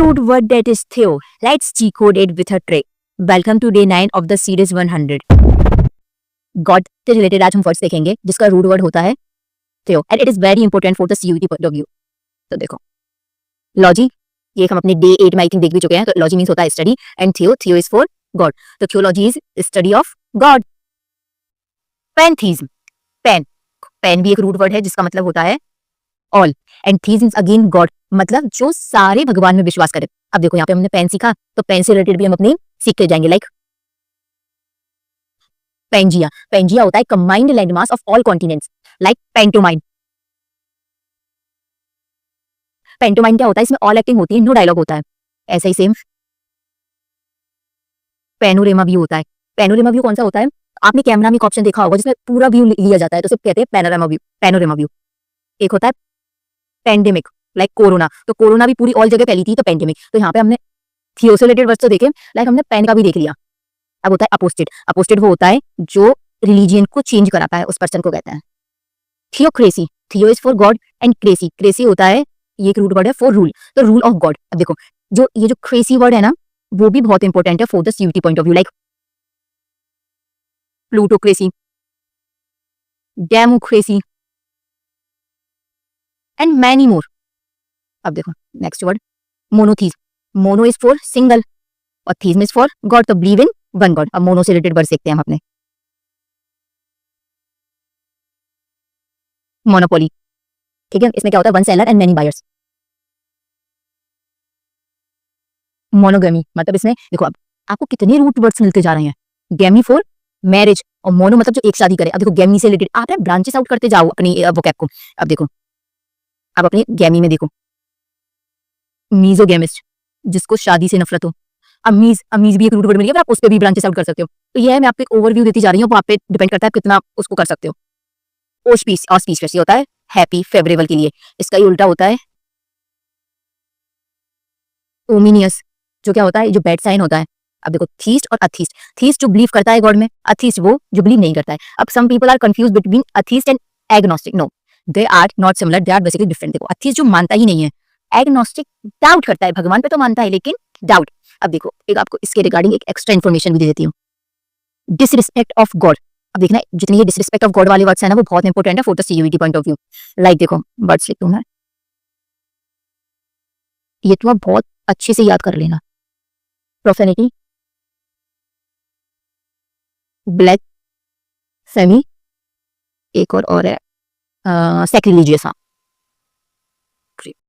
root word that is Theo. Let's decode it with a trick. Welcome to day 9 of the series 100. God से related आज हम words देखेंगे जिसका root word होता है Theo and it is very important for the CUET point of view. तो देखो logy, ये हम अपने डे 8 में आई थिंक देख भी चुके हैं. तो लॉजी मीन्स होता है study and theo is for God. तो theology is study of god. Pantheism, pan भी एक रूट वर्ड है जिसका मतलब होता है all and theism again god, मतलब जो सारे भगवान में विश्वास करे. अब देखो यहाँ पे हमने पेन सीखा तो पेन से रिलेटेड भी हम अपनी सीखते जाएंगे. लाइक पेंजिया होता है combined landmass of all continents. Like pantomime क्या होता है, इसमें ऑल एक्टिंग होती है, नो डायलॉग होता है. ऐसा ही सेम पैनोरेमा व्यू होता है. पैनोरेमा व्यू कौन सा होता है, आपने कैमरा में एक ऑप्शन देखा होगा जिसमें पूरा व्यू लिया जाता है तो सब कहते हैं पैनोरेमा व्यू. एक होता है पेंडेमिक, लाइक कोरोना, तो कोरोना भी पूरी ऑल जगह फैली थी तो पेंडेमिक. तो यहाँ पे हमने थियो से रिलेटेड वर्ड्स तो देखे, लाइक हमने पेन का भी देख लिया. अब होता है अपोस्टेट वो होता है जो रिलीजियन को चेंज कराता है, उस पर्सन को कहते हैं थियोक्रेसी. थियो is for God and cracy होता है, ये एक रूट वर्ड है फॉर रूल, तो रूल ऑफ गॉड. अब देखो ये जो क्रेसी वर्ड है ना वो भी बहुत इंपॉर्टेंट है for the CUT point of view. Like plutocracy, democracy and many more. अब देखो next word monotheism. Mono is for single और थीज्म इज फॉर गॉड, तो बिलीव इन वन गॉड. अब मोनो से रिलेटेड वर्ड देखते हैं हम अपने. मोनोपोली, ठीक है, इसमें क्या होता है one seller and many buyers. Monogamy, मतलब इसमें देखो अब आपको कितने रूट वर्ड्स मिलते जा रहे हैं. गैमी फॉर मैरिज और मोनो मतलब जो एक शादी करे. अब देखो गैमी से रिलेटेड आप ब्रांचेस आउट करते जाओ अपनी वोकैब को. अब देखो अब अपनी गैमी में देखो मीजोगेमिस्ट, जिसको शादी से नफरत हो. अमीज भी एक रूट वर्ड मिल गया, आप उस पर भी ब्रांचेस आउट कर सकते हो. तो ये है, मैं आपको एक ओवरव्यू देती जा रही हूँ, वो आप पे डिपेंड करता है कितना उसको कर सकते हो. ऑस्पीशियस होता है हैप्पी फेवरेबल के लिए, इसका ही उल्टा होता है ओमिनियस, जो क्या होता है जो बैड साइन होता है. अब देखो थीस्ट और अथीस्ट. थीस्ट जो बिलीव करता है गॉड में, अथीस्ट वो जो बिलीव नहीं करता है. अब some people are confuse between atheist and agnostic. No, they are not similar, they are basically different. देखो अथीस्ट जो मानता ही नहीं है, एग्नोस्टिक डाउट करता है, भगवान पे तो मानता है लेकिन डाउट. अब देखो एक आपको इसके रिगार्डिंग एक एक्स्ट्रा इन्फॉर्मेशन भी दे देती हूँ. Disrespect of God. अब देखना जितनी ये डिसरिस्पेक्ट ऑफ गॉड वाले वर्ड्स है ना वो बहुत इंपॉर्टेंट है for the CUET point of view. Like देखो वर्ड्स लिख दूं मैं, ये तो आप बहुत अच्छे से याद कर लेना. प्रोफेनिटी, ब्लैक सेमी, एक और है सैक्रिलीजियस. हाँ